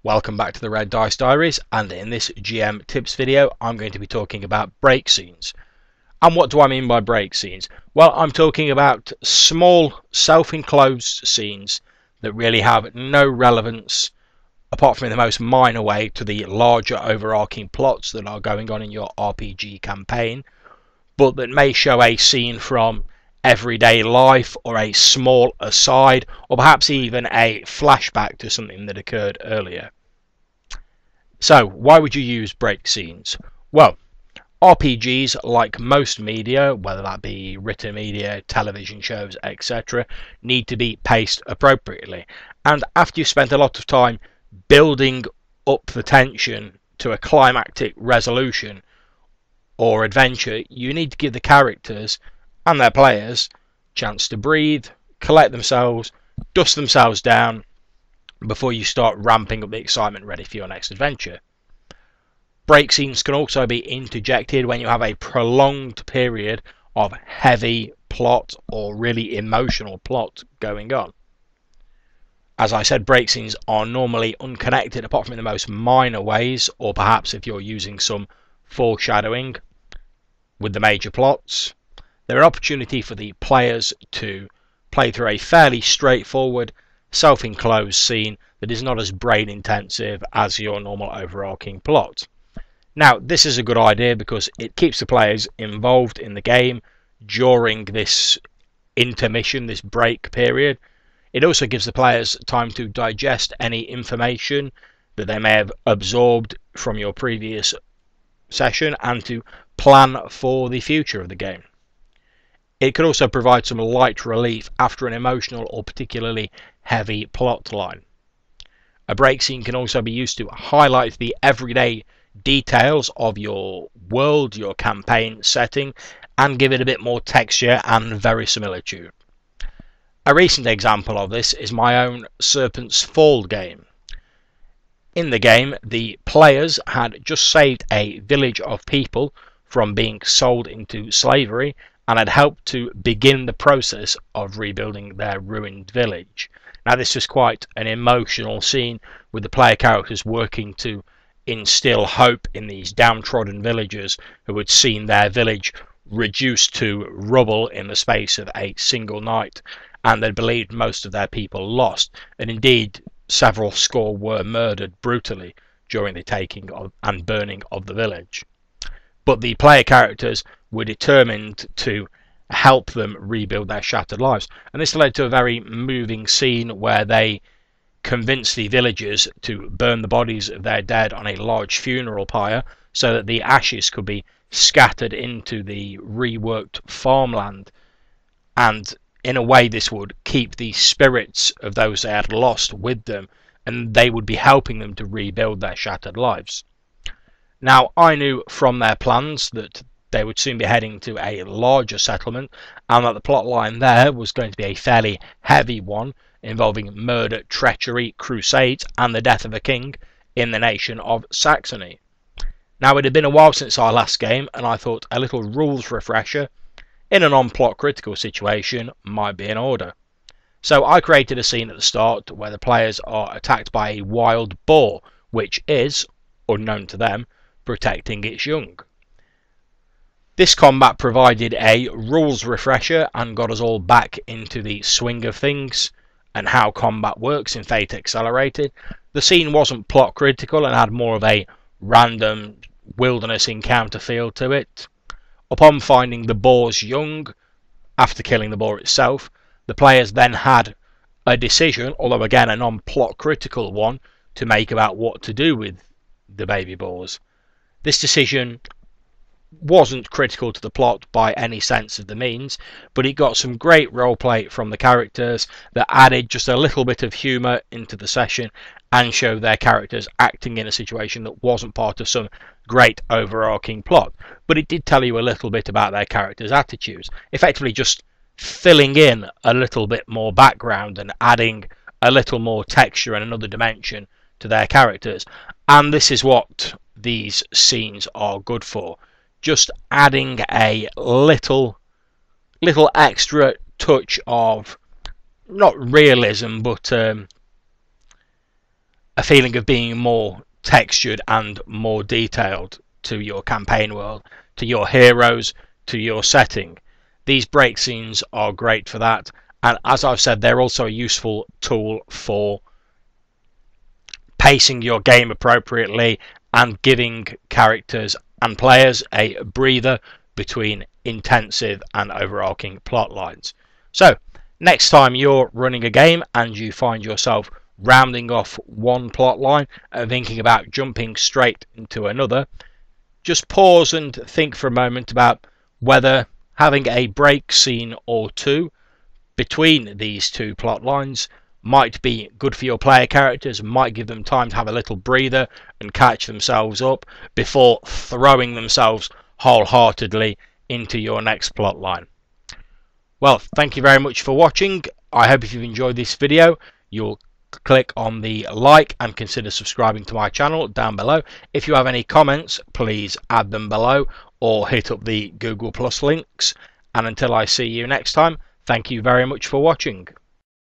Welcome back to the Red Dice Diaries, and in this GM tips video I'm going to be talking about break scenes. And what do I mean by break scenes? Well, I'm talking about small self-enclosed scenes that really have no relevance apart from in the most minor way to the larger overarching plots that are going on in your RPG campaign, but that may show a scene from everyday life or a small aside or perhaps even a flashback to something that occurred earlier. So why would you use break scenes? Well, RPGs, like most media, whether that be written media, television shows, etc., need to be paced appropriately. And after you've spent a lot of time building up the tension to a climactic resolution or adventure, you need to give the characters and their players a chance to breathe, collect themselves, dust themselves down before you start ramping up the excitement ready for your next adventure. Break scenes can also be interjected when you have a prolonged period of heavy plot or really emotional plot going on. As I said, break scenes are normally unconnected apart from in the most minor ways, or perhaps if you're using some foreshadowing with the major plots. They're an opportunity for the players to play through a fairly straightforward, self-enclosed scene that is not as brain intensive as your normal overarching plot. Now, this is a good idea because it keeps the players involved in the game during this intermission, this break period. It also gives the players time to digest any information that they may have absorbed from your previous session and to plan for the future of the game. It could also provide some light relief after an emotional or particularly heavy plot line. A break scene can also be used to highlight the everyday details of your world, your campaign setting, and give it a bit more texture and verisimilitude. A recent example of this is my own Serpent's Fall game. In the game, the players had just saved a village of people from being sold into slavery and had helped to begin the process of rebuilding their ruined village. Now, this was quite an emotional scene with the player characters working to instill hope in these downtrodden villagers who had seen their village reduced to rubble in the space of a single night, and they believed most of their people lost, and indeed several score were murdered brutally during the taking of and burning of the village. But the player characters were determined to help them rebuild their shattered lives, and this led to a very moving scene where they convinced the villagers to burn the bodies of their dead on a large funeral pyre so that the ashes could be scattered into the reworked farmland, and in a way this would keep the spirits of those they had lost with them, and they would be helping them to rebuild their shattered lives. Now, I knew from their plans that they would soon be heading to a larger settlement and that the plot line there was going to be a fairly heavy one, involving murder, treachery, crusades, and the death of a king in the nation of Saxony. Now, it had been a while since our last game, and I thought a little rules refresher in a non-plot critical situation might be in order. So I created a scene at the start where the players are attacked by a wild boar, which is, unknown to them, protecting its young. This combat provided a rules refresher and got us all back into the swing of things and how combat works in Fate Accelerated. The scene wasn't plot critical and had more of a random wilderness encounter feel to it. Upon finding the boar's young, after killing the boar itself, the players then had a decision, although again a non-plot critical one, to make about what to do with the baby boars. This decision wasn't critical to the plot by any sense of the means, but it got some great roleplay from the characters that added just a little bit of humour into the session and showed their characters acting in a situation that wasn't part of some great overarching plot, but it did tell you a little bit about their characters' attitudes, effectively just filling in a little bit more background and adding a little more texture and another dimension to their characters. And this is what these scenes are good for, just adding a little extra touch of not realism but a feeling of being more textured and more detailed to your campaign world, to your heroes, to your setting. These break scenes are great for that, and as I've said, they're also a useful tool for pacing your game appropriately and giving characters and players a breather between intensive and overarching plot lines. So next time you're running a game and you find yourself rounding off one plot line and thinking about jumping straight into another, just pause and think for a moment about whether having a break scene or two between these two plot lines might be good for your player characters, might give them time to have a little breather and catch themselves up before throwing themselves wholeheartedly into your next plot line. Well, thank you very much for watching. I hope if you've enjoyed this video, you'll click on the like and consider subscribing to my channel down below. If you have any comments, please add them below or hit up the Google Plus links. And until I see you next time, thank you very much for watching.